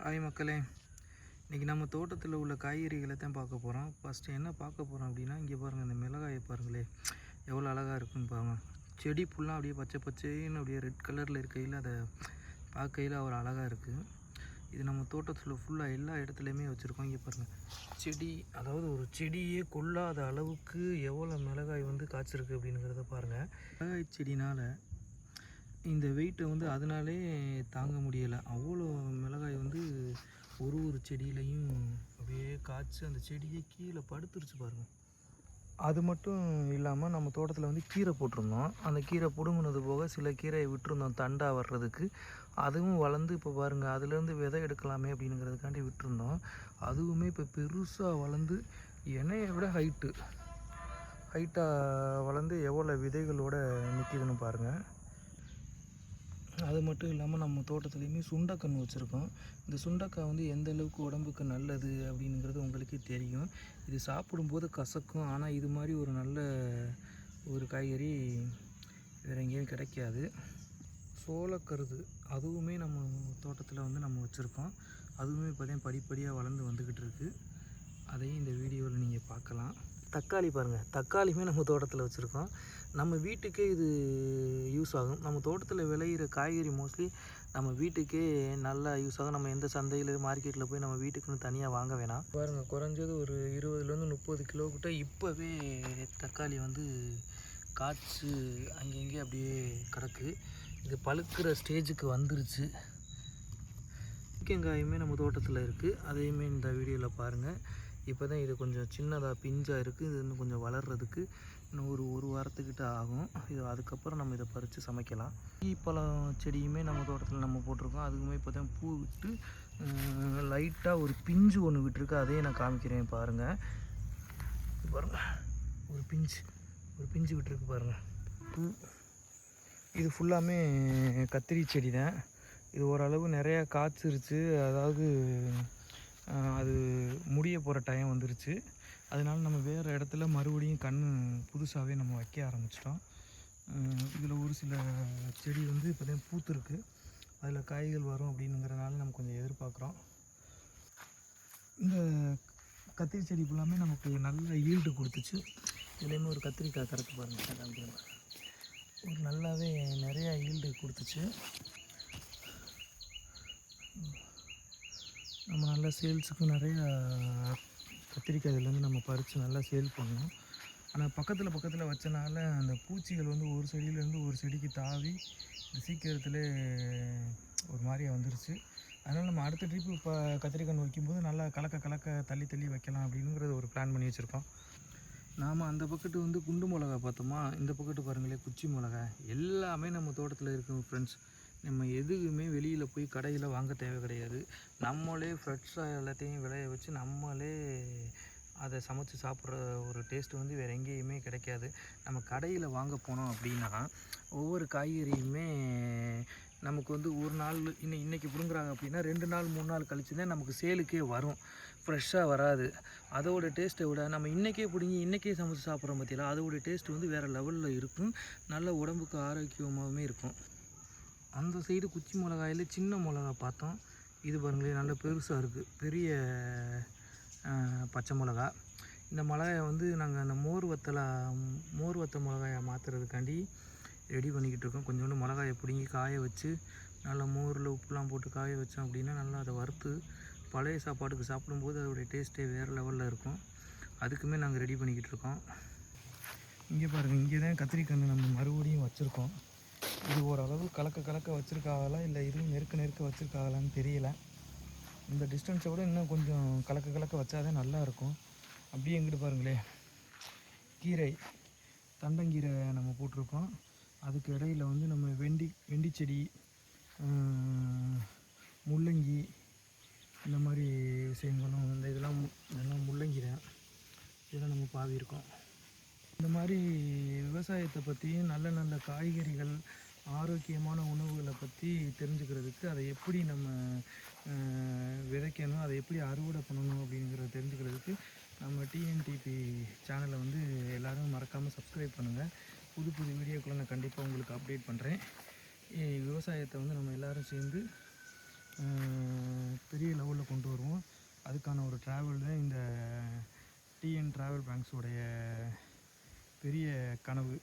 Hi மக்களே, இன்றைக்கி நம்ம தோட்டத்தில் உள்ள காய்கறிகளை தான் பார்க்க போகிறோம். ஃபஸ்ட்டு என்ன பார்க்க போகிறோம் அப்படின்னா, இங்கே பாருங்கள், இந்த மிளகாயை பாருங்களே எவ்வளோ அழகாக இருக்குன்னு பாருங்கள். செடி ஃபுல்லாக அப்படியே பச்சை பச்சைன்னு அப்படியே ரெட் கலரில் இருக்கையில் அதை பார்க்கையில் ஒரு அழகாக இருக்குது. இது நம்ம தோட்டத்தில் ஃபுல்லாக எல்லா இடத்துலையுமே வச்சுருக்கோம். இங்கே பாருங்கள், செடி, அதாவது ஒரு செடியே கொள்ளாத அளவுக்கு எவ்வளோ மிளகாய் வந்து காய்ச்சிருக்கு அப்படிங்கிறத பாருங்கள். மிளகாய் செடினால் இந்த வெயிட்டை வந்து அதனாலே தாங்க முடியலை. அவ்வளோ மிளகாய் வந்து ஒரு செடியிலையும் அப்படியே காய்ச்சி அந்த செடியே கீழே படுத்துருச்சு பாருங்கள். அது மட்டும் இல்லாமல் நம்ம தோட்டத்தில் வந்து கீரை போட்டிருந்தோம். அந்த கீரை பிடுங்கினது போக சில கீரையை விட்டுருந்தோம் தண்டாக வர்றதுக்கு. அதுவும் வளர்ந்து இப்போ பாருங்கள், அதுலேருந்து விதை எடுக்கலாமே அப்படிங்கிறதுக்காண்டி விட்டுருந்தோம். அதுவுமே இப்போ பெருசாக வளர்ந்து என்னையை விட ஹைட்டாக வளர்ந்து எவ்வளோ விதைகளோடு நிற்கிதுன்னு பாருங்கள். அது மட்டும் இல்லாமல் நம்ம தோட்டத்துலேயுமே சுண்டைக்கன்று வச்சுருக்கோம். இந்த சுண்டைக்காய் வந்து எந்த அளவுக்கு உடம்புக்கு நல்லது அப்படிங்கிறது உங்களுக்கே தெரியும். இது சாப்பிடும்போது கசக்கும், ஆனால் இது மாதிரி ஒரு நல்ல ஒரு காய்கறி வேறு எங்கேயும் கிடைக்காது. சோளக்கருது அதுவுமே நம்ம தோட்டத்தில் வந்து நம்ம வச்சுருக்கோம். அதுவுமே இப்போ தான் படிப்படியாக வளர்ந்து வந்துக்கிட்டு இருக்குது. அதையும் இந்த வீடியோவில் நீங்கள் பார்க்கலாம். தக்காளி பாருங்கள், தக்காளியுமே நம்ம தோட்டத்தில் வச்சுருக்கோம். நம்ம வீட்டுக்கே இது யூஸ் ஆகும். நம்ம தோட்டத்தில் விளையிற காய்கறி மோஸ்ட்லி நம்ம வீட்டுக்கே நல்லா யூஸ் ஆகும். நம்ம எந்த சந்தையில் மார்க்கெட்டில் போய் நம்ம வீட்டுக்குன்னு தனியாக வாங்க வேணாம். பாருங்கள், குறைஞ்சது ஒரு 20 30 கிலோ கிட்ட இப்போவே தக்காளி வந்து காய்ச்சி அங்கங்கே அப்படியே கிடக்கு. இது பழுக்கிற ஸ்டேஜுக்கு வந்துருச்சு. வெங்காயமே நம்ம தோட்டத்தில் இருக்குது. அதையுமே இந்த வீடியோவில் பாருங்கள். இப்போ தான் இது கொஞ்சம் சின்னதாக பிஞ்சாக இருக்குது. இது இன்னும் கொஞ்சம் வளர்கிறதுக்கு இன்னும் ஒரு வாரத்துக்கிட்ட ஆகும். இது அதுக்கப்புறம் நம்ம இதை பறித்து சமைக்கலாம். பழம் செடியுமே நம்ம தோட்டத்தில் நம்ம போட்டிருக்கோம். அதுக்குமே இப்போ தான் பூ விட்டு லைட்டாக ஒரு பிஞ்சு ஒன்று விட்டுருக்கு. அதையே நான் காமிக்கிறேன் பாருங்கள். பாருங்கள், ஒரு பிஞ்சு விட்டுருக்கு பாருங்கள். பூ இது ஃபுல்லாமே கத்திரி செடி தான். இது ஓரளவு நிறையா காய்ச்சிருச்சு. அதாவது அது முடிய போகிற டைம் வந்துருச்சு. அதனால நம்ம வேறு இடத்துல மறுபடியும் புதுசாகவே நம்ம வைக்க ஆரம்பிச்சிட்டோம். இதில் ஒரு சில செடி வந்து இப்போ தான் பூத்துருக்கு. அதில் காய்கள் வரும் அப்படிங்கிறனால நம்ம கொஞ்சம் எதிர்பார்க்குறோம். இந்த கத்திரி செடி ஃபுல்லாமே நமக்கு நல்ல ஈல்டு கொடுத்துச்சு. இதுலேயுமே ஒரு கத்திரிக்காய் கறக்கு பாருங்கள், ஒரு நல்லாவே நிறையா ஈல்டு கொடுத்துச்சு. நம்ம நல்லா சேல்ஸுக்கு நிறையா கத்திரிக்காய் இதுலேருந்து நம்ம பறித்து நல்லா சேல் பண்ணோம். ஆனால் பக்கத்தில் வச்சனால அந்த பூச்சிகள் வந்து ஒரு செடியிலேருந்து ஒரு செடிக்கு தாவி சீக்கிரத்தில் ஒரு மாதிரியாக வந்துருச்சு. அதனால் நம்ம அடுத்த ட்ரிப்பு இப்போ கத்திரிக்காய் வைக்கும்போது நல்லா கலக்க தள்ளி வைக்கலாம் அப்படிங்கிறது ஒரு பிளான் பண்ணி வச்சுருக்கோம். நாம் அந்த பக்கெட்டு வந்து குண்டு மிளகா பார்த்தோமா, இந்த பக்கெட்டு பாருங்களேன் குச்சி மிளகா. எல்லாமே நம்ம தோட்டத்தில் இருக்கும் ஃப்ரெண்ட்ஸ். நம்ம எதுவுமே வெளியில் போய் கடையில் வாங்க தேவை கிடையாது. நம்மளே ஃப்ரெஷ்ஷாக எல்லாத்தையும் விளைய வச்சு நம்மளே அதை சமைச்சு சாப்பிட்ற ஒரு டேஸ்ட்டு வந்து வேறு எங்கேயுமே கிடைக்காது. நம்ம கடையில் வாங்க போனோம் அப்படின்னா ஒவ்வொரு காய்கறியுமே நமக்கு வந்து ஒரு நாள் இன்றைக்கி பிடுங்குறாங்க அப்படின்னா 2 நாள் 3 நாள் கழிச்சு தான் நமக்கு சேலுக்கே வரும். ஃப்ரெஷ்ஷாக வராது. அதோடய டேஸ்ட்டை விட நம்ம இன்றைக்கே பிடுங்கி இன்றைக்கே சமைச்சு சாப்பிட்றோம் பார்த்திங்களா, அதோடய டேஸ்ட்டு வந்து வேறு லெவலில் இருக்கும். நல்ல உடம்புக்கு ஆரோக்கியமாகவும் இருக்கும். அந்த சைடு குச்சி மிளகாயில் சின்ன மிளகா பார்த்தோம். இது பாருங்களேன், நல்ல பெருசாக இருக்குது, பெரிய பச்சை மிளகா. இந்த மிளகாயை வந்து நாங்கள் அந்த மோர் வத்த மிளகாயை மாற்றுறதுக்காண்டி ரெடி பண்ணிக்கிட்டு இருக்கோம். கொஞ்சோண்டு மிளகாயை பிடுங்கி காய வச்சு நல்லா மோரில் உப்புலாம் போட்டு காய வச்சோம் அப்படின்னா நல்லா அதை வறுத்து பழைய சாப்பாட்டுக்கு சாப்பிடும்போது அதோடைய டேஸ்ட்டே வேறு லெவலில் இருக்கும். அதுக்குமே நாங்கள் ரெடி பண்ணிக்கிட்டு இருக்கோம். இங்கே பாருங்கள், இங்கே தான் கத்திரிக்கன்று நம்ம மறுபடியும் வச்சுருக்கோம். இது ஓரளவு கலக்க வச்சுருக்காங்களா இல்லை இதுவும் நெருக்க வச்சுருக்காங்களான்னு தெரியல. இந்த டிஸ்டன்ஸை விட இன்னும் கொஞ்சம் கலக்க வச்சாதான் நல்லாயிருக்கும். அப்படியே எங்கிட்டு பாருங்களேன், கீரை தண்டங்கீரை நம்ம போட்டிருக்கோம். அதுக்கு இடையில் வந்து நம்ம வெண்டி செடி, முள்ளங்கி, இந்த மாதிரி விஷயங்களும் இதெல்லாம் முள்ளங்கி தான். இதெல்லாம் நம்ம பாவியிருக்கோம். இந்த மாதிரி விவசாயத்தை பற்றியும் நல்ல காய்கறிகள், ஆரோக்கியமான உணவுகளை பற்றி தெரிஞ்சுக்கிறதுக்கு, அதை எப்படி நம்ம விதைக்கணும், அதை எப்படி அறுவடை பண்ணணும் அப்படிங்கிறத தெரிஞ்சுக்கிறதுக்கு நம்ம டிஎன்டிபி சேனலை வந்து எல்லோரும் மறக்காமல் சப்ஸ்கிரைப் பண்ணுங்கள். புது வீடியோக்களை நான் கண்டிப்பாக உங்களுக்கு அப்டேட் பண்ணுறேன். விவசாயத்தை வந்து நம்ம எல்லோரும் சேர்ந்து பெரிய அதுக்கான ஒரு ட்ராவல் தான் இந்த டிஎன் ட்ராவல் பேங்க்ஸோடைய பெரிய கனவு.